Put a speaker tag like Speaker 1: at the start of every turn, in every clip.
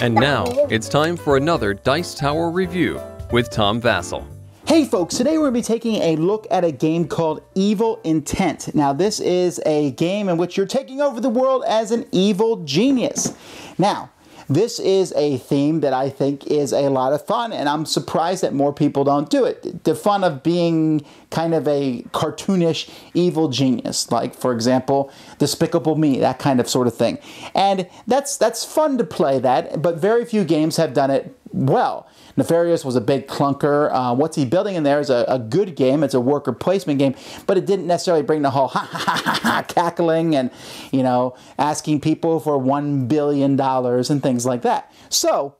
Speaker 1: And now, it's time for another Dice Tower review with Tom Vasel.
Speaker 2: Hey folks, today we're going to be taking a look at a game called Evil Intent. Now this is a game in which you're taking over the world as an evil genius. Now, this is a theme that I think is a lot of fun, and I'm surprised that more people don't do it. The fun of being kind of a cartoonish evil genius, like, for example, Despicable Me, that kind of sort of thing. And that's fun to play that, but very few games have done it well. Nefarious was a big clunker. What's He Building in there is a good game. It's a worker placement game, but it didn't necessarily bring the whole cackling and, you know, asking people for $1 billion and things like that. So,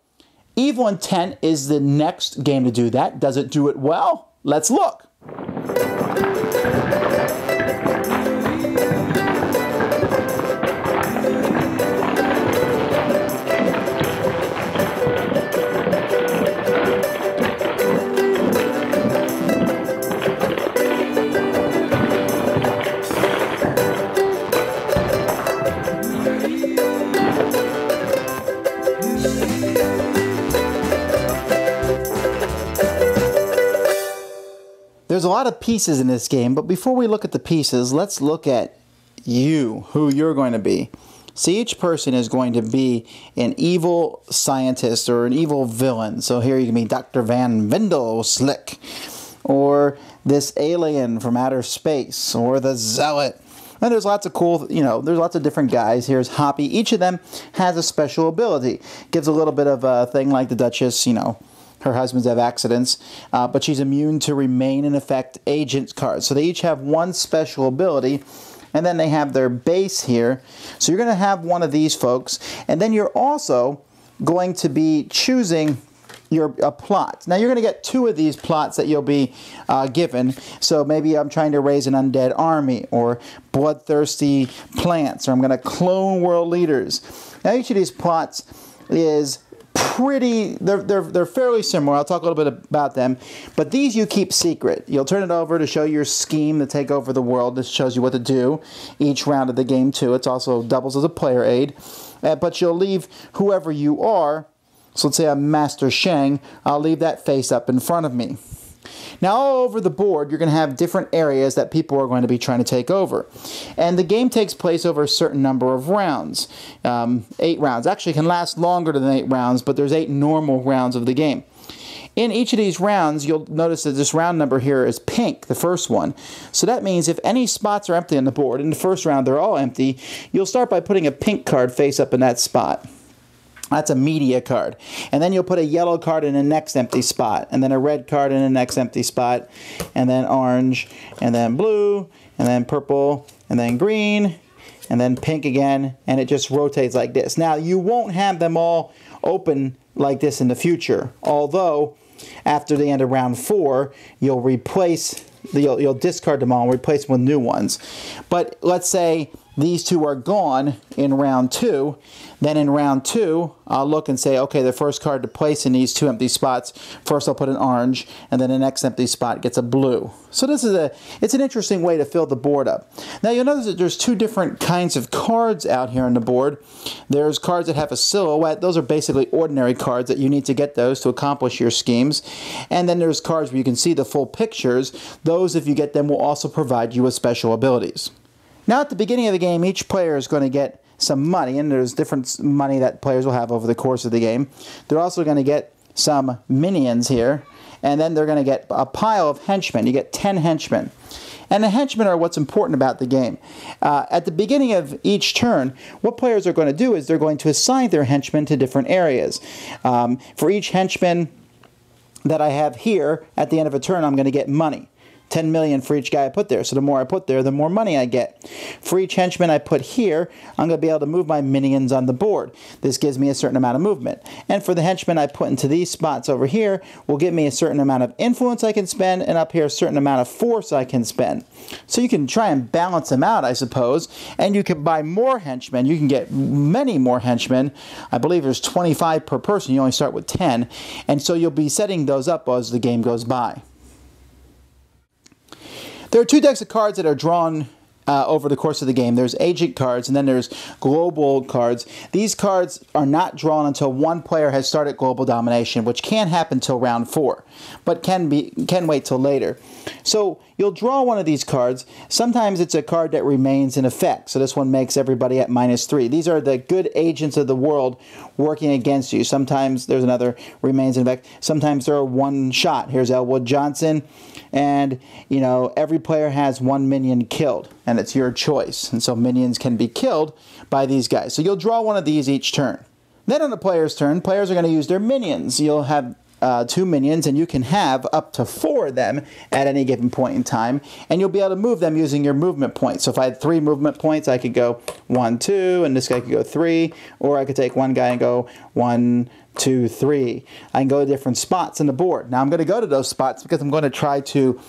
Speaker 2: Evil Intent is the next game to do that. Does it do it well? Let's look. There's a lot of pieces in this game, but before we look at the pieces, let's look at you, who you're going to be. See, each person is going to be an evil scientist or an evil villain. So here you can be Dr. Van Vendel Slick, or this alien from outer space, or the Zealot. And there's lots of cool, there's lots of different guys. Here's Hoppy. Each of them has a special ability. Gives a little bit of a thing like the Duchess, her husbands have accidents, but she's immune to remain in effect agent cards. So they each have one special ability, and then they have their base here. So you're going to have one of these folks, and then you're also going to be choosing a plot. Now you're going to get two of these plots that you'll be given. So maybe I'm trying to raise an undead army, or bloodthirsty plants, or I'm going to clone world leaders. Now each of these plots is they're fairly similar. I'll talk a little bit about them, but these you keep secret. You'll turn it over to show your scheme to take over the world. This shows you what to do each round of the game too. It also doubles as a player aid, but you'll leave whoever you are. So let's say I'm Master Sheng. I'll leave that face up in front of me. Now all over the board, you're going to have different areas that people are going to be trying to take over. And the game takes place over a certain number of rounds. 8 rounds. Actually, it can last longer than 8 rounds, but there's 8 normal rounds of the game. In each of these rounds, you'll notice that this round number here is pink, the first one. So that means if any spots are empty on the board, in the first round they're all empty, you'll start by putting a pink card face up in that spot. That's a media card. And then you'll put a yellow card in the next empty spot, and then a red card in the next empty spot, and then orange, and then blue, and then purple, and then green, and then pink again, and it just rotates like this. Now, you won't have them all open like this in the future, although after the end of round 4, you'll discard them all and replace them with new ones. But let's say these two are gone in round 2. Then in round 2, I'll look and say, okay, the first card to place in these 2 empty spots, first I'll put an orange, and then the next empty spot gets a blue. So it's an interesting way to fill the board up. Now you'll notice that there's 2 different kinds of cards out here on the board. There's cards that have a silhouette. Those are basically ordinary cards that you need to get those to accomplish your schemes. And then there's cards where you can see the full pictures. Those, if you get them, will also provide you with special abilities. Now at the beginning of the game, each player is going to get some money, and there's different money that players will have over the course of the game. They're also going to get some minions here, and then they're going to get a pile of henchmen. You get 10 henchmen. And the henchmen are what's important about the game. At the beginning of each turn, what players are going to do is they're going to assign their henchmen to different areas. For each henchman that I have here, at the end of a turn, I'm going to get money. 10 million for each guy I put there. So the more I put there, the more money I get. For each henchman I put here, I'm going to be able to move my minions on the board. This gives me a certain amount of movement. And for the henchmen I put into these spots over here, will give me a certain amount of influence I can spend, and up here a certain amount of force I can spend. So you can try and balance them out, I suppose, and you can buy more henchmen. You can get many more henchmen. I believe there's 25 per person. You only start with 10. And so you'll be setting those up as the game goes by. There are 2 decks of cards that are drawn over the course of the game. There's agent cards, and then there's global cards. These cards are not drawn until one player has started global domination, which can't happen till round 4, but can wait till later. So you'll draw one of these cards. Sometimes it's a card that remains in effect. So this one makes everybody at -3. These are the good agents of the world working against you. Sometimes there's another remains in effect. Sometimes they're one shot. Here's Elwood Johnson. And, you know, every player has one minion killed, and it's your choice. And so minions can be killed by these guys. So you'll draw one of these each turn. Then on the player's turn, players are going to use their minions. You'll have 2 minions, and you can have up to 4 of them at any given point in time, and you'll be able to move them using your movement points. So if I had 3 movement points, I could go 1, 2, and this guy could go 3, or I could take one guy and go 1, 2, 3. I can go to different spots on the board. Now I'm going to go to those spots because I'm going to try to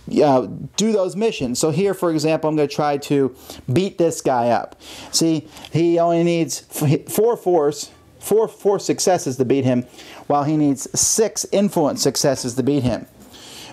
Speaker 2: do those missions. So here, for example, I'm going to try to beat this guy up. See, he only needs 4 successes to beat him, while he needs 6 influence successes to beat him.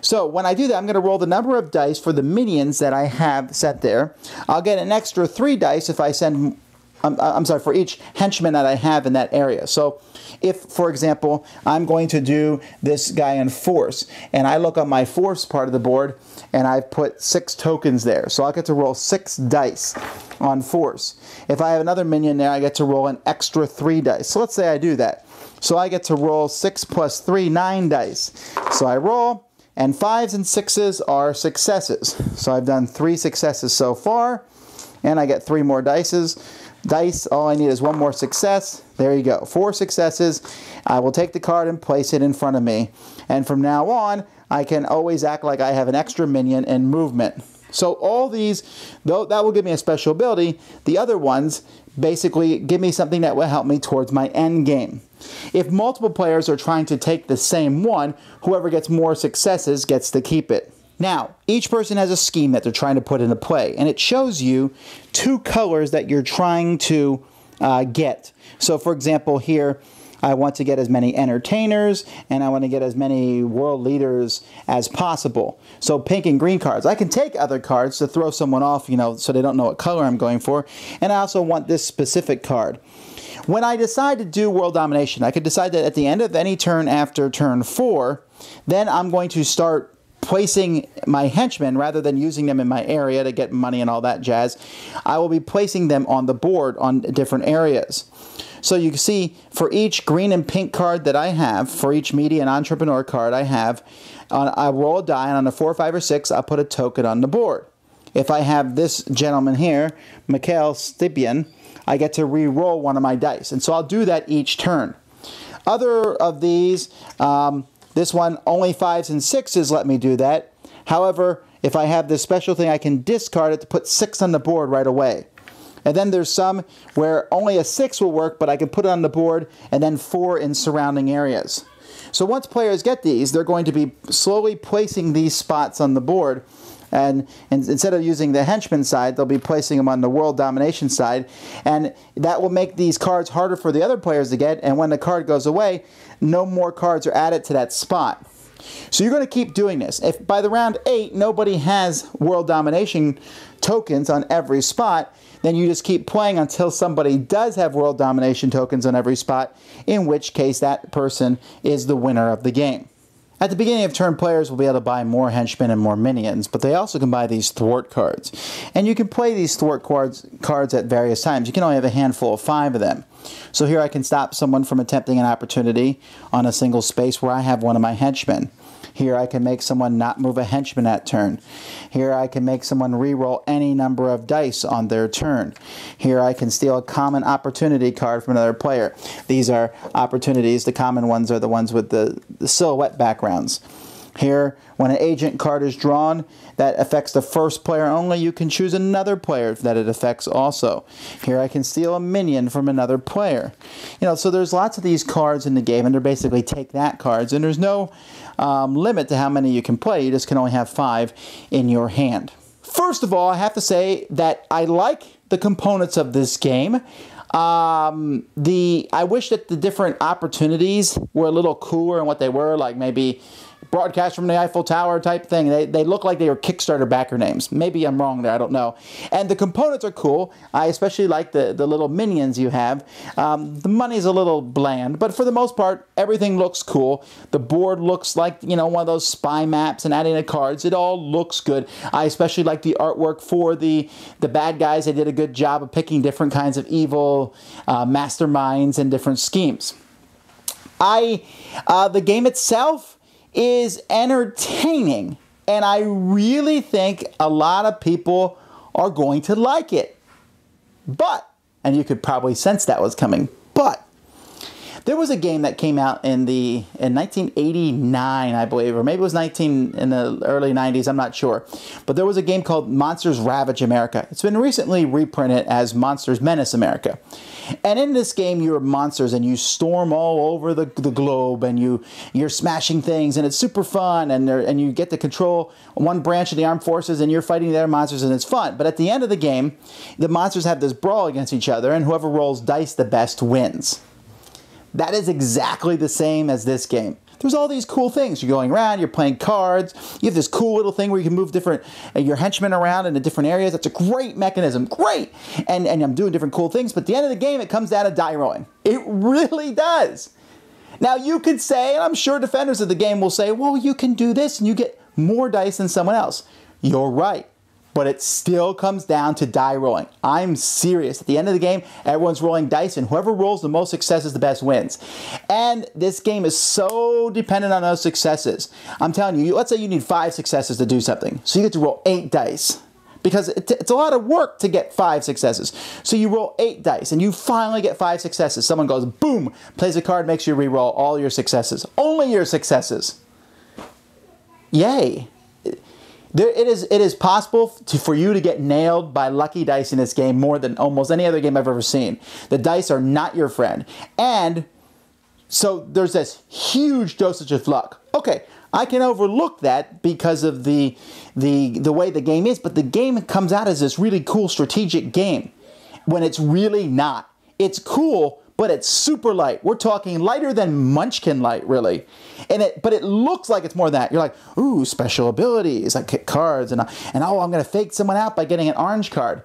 Speaker 2: So when I do that, I'm going to roll the number of dice for the minions that I have set there. I'll get an extra 3 dice if I send, for each henchman that I have in that area. So if, for example, I'm going to do this guy in force, and I look on my force part of the board, and I've put 6 tokens there. So I'll get to roll 6 dice on force. If I have another minion there, I get to roll an extra 3 dice. So let's say I do that. So I get to roll 6 plus 3, 9 dice. So I roll, and 5s and 6s are successes. So I've done 3 successes so far, and I get 3 more dice. All I need is 1 more success. There you go. 4 successes. I will take the card and place it in front of me. And from now on, I can always act like I have an extra minion in movement. So all these, though, that will give me a special ability. The other ones basically give me something that will help me towards my end game. If multiple players are trying to take the same one, whoever gets more successes gets to keep it. Now, each person has a scheme that they're trying to put into play, and it shows you 2 colors that you're trying to get. So, for example, here, I want to get as many entertainers, and I want to get as many world leaders as possible. So pink and green cards. I can take other cards to throw someone off, you know, so they don't know what color I'm going for. And I also want this specific card. When I decide to do world domination, I could decide that at the end of any turn after turn 4, then I'm going to start placing my henchmen, rather than using them in my area to get money and all that jazz. I will be placing them on the board on different areas. So you can see for each green and pink card that I have, for each media and entrepreneur card I have, I roll a die, and on a 4, 5, or 6, I'll put a token on the board. If I have this gentleman here, Mikhail Stipian, I get to re-roll one of my dice. And so I'll do that each turn. Other of these, this one, only 5s and 6s let me do that. However, if I have this special thing, I can discard it to put 6 on the board right away. And then there's some where only a 6 will work, but I can put it on the board, and then 4 in surrounding areas. So once players get these, they're going to be slowly placing these spots on the board. And instead of using the henchman side, they'll be placing them on the world domination side. And that will make these cards harder for the other players to get. And when the card goes away, no more cards are added to that spot. So you're going to keep doing this. If by the round 8, nobody has world domination tokens on every spot, then you just keep playing until somebody does have world domination tokens on every spot, in which case that person is the winner of the game. At the beginning of turn, players will be able to buy more henchmen and more minions, but they also can buy these thwart cards. And you can play these thwart cards at various times. You can only have a handful of 5 of them. So here I can stop someone from attempting an opportunity on a single space where I have one of my henchmen. Here I can make someone not move a henchman that turn. Here I can make someone re-roll any number of dice on their turn. Here I can steal a common opportunity card from another player. These are opportunities. The common ones are the ones with the silhouette backgrounds. Here, when an agent card is drawn that affects the first player only, you can choose another player that it affects also. Here I can steal a minion from another player. You know, so there's lots of these cards in the game, and they're basically take that cards, and there's no limit to how many you can play. You just can only have 5 in your hand. First of all, I have to say that I like the components of this game. I wish that the different opportunities were a little cooler in what they were, like maybe broadcast from the Eiffel Tower type thing. They look like they were Kickstarter backer names. Maybe I'm wrong there, I don't know. And the components are cool. I especially like the little minions you have. The money's a little bland, but for the most part, everything looks cool. The board looks like, you know, one of those spy maps, and adding the cards, it all looks good. I especially like the artwork for the bad guys. They did a good job of picking different kinds of evil masterminds and different schemes. The game itself is entertaining, and I really think a lot of people are going to like it. But, and you could probably sense that was coming, but there was a game that came out in 1989, I believe, or maybe it was in the early 90s, I'm not sure. But there was a game called Monsters Ravage America. It's been recently reprinted as Monsters Menace America. And in this game, you're monsters, and you storm all over the globe, and you're smashing things, and it's super fun, and you get to control one branch of the armed forces, and you're fighting the other monsters, and it's fun. But at the end of the game, the monsters have this brawl against each other, and whoever rolls dice the best wins. That is exactly the same as this game. There's all these cool things. You're going around, you're playing cards, you have this cool little thing where you can move your henchmen around into different areas. That's a great mechanism, great! And I'm doing different cool things, but at the end of the game, it comes down to die rolling. It really does. Now you could say, and I'm sure defenders of the game will say, well, you can do this and you get more dice than someone else. You're right. But it still comes down to die rolling. I'm serious. At the end of the game, everyone's rolling dice, and whoever rolls the most successes, the best wins. And this game is so dependent on those successes. I'm telling you, let's say you need 5 successes to do something. So you get to roll 8 dice. Because it's a lot of work to get 5 successes. So you roll 8 dice, and you finally get 5 successes. Someone goes, boom, plays a card, makes you re-roll all your successes. Only your successes. Yay. It is possible for you to get nailed by lucky dice in this game more than almost any other game I've ever seen. The dice are not your friend. And so there's this huge dosage of luck. Okay, I can overlook that because of the way the game is, but the game comes out as this really cool strategic game when it's really not. It's cool, but it's super light. We're talking lighter than Munchkin light, really. But it looks like it's more than that. You're like, ooh, special abilities. I get cards, and oh, I'm going to fake someone out by getting an orange card.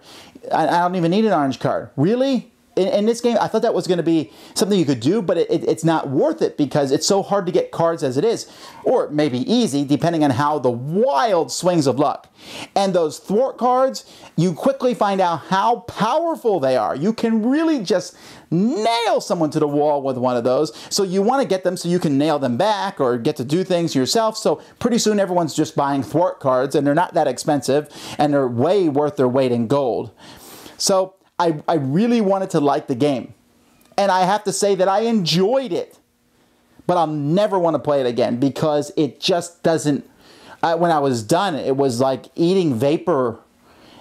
Speaker 2: I don't even need an orange card. Really? In this game, I thought that was going to be something you could do, but it's not worth it because it's so hard to get cards as it is. Or maybe easy, depending on how the wild swings of luck. And those thwart cards, you quickly find out how powerful they are. You can really just nail someone to the wall with one of those. So you want to get them so you can nail them back or get to do things yourself. So pretty soon everyone's just buying thwart cards, and they're not that expensive, and they're way worth their weight in gold. So I really wanted to like the game. And I have to say that I enjoyed it. But I'll never want to play it again because it just doesn't... when I was done, it was like eating vapor.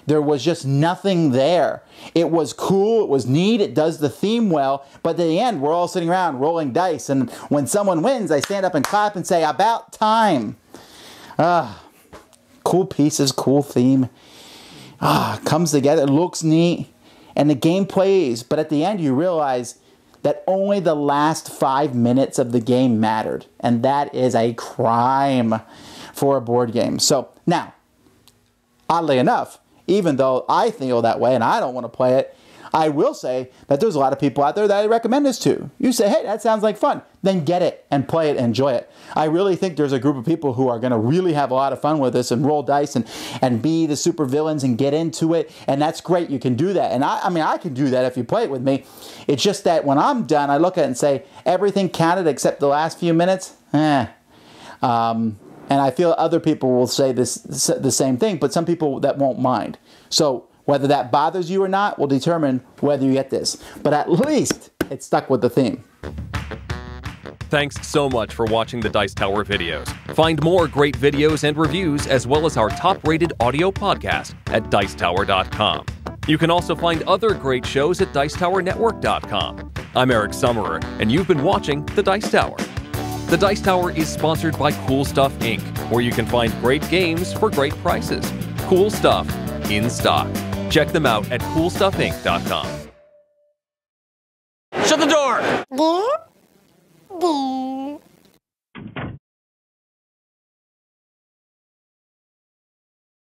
Speaker 2: There was just nothing there. It was cool, it was neat, it does the theme well, but at the end, we're all sitting around rolling dice, and when someone wins, I stand up and clap and say, about time. Cool pieces, cool theme. Comes together, it looks neat. And the game plays, but at the end you realize that only the last 5 minutes of the game mattered. And that is a crime for a board game. So, now, oddly enough, even though I feel that way and I don't want to play it, I will say that there's a lot of people out there that I recommend this to. You say, hey, that sounds like fun. Then get it and play it and enjoy it. I really think there's a group of people who are going to really have a lot of fun with this and roll dice and be the super villains and get into it. And that's great. You can do that. And I mean, I can do that if you play it with me. It's just that when I'm done, I look at it and say, everything counted except the last few minutes? And I feel other people will say the same thing, but some people that won't mind. So whether that bothers you or not will determine whether you get this. But at least it stuck with the theme.
Speaker 1: Thanks so much for watching the Dice Tower videos. Find more great videos and reviews, as well as our top-rated audio podcast at Dicetower.com. You can also find other great shows at Dicetowernetwork.com. I'm Eric Summerer, and you've been watching The Dice Tower. The Dice Tower is sponsored by Cool Stuff Inc., where you can find great games for great prices. Cool stuff in stock. Check them out at CoolStuffInc.com.
Speaker 3: Shut the door!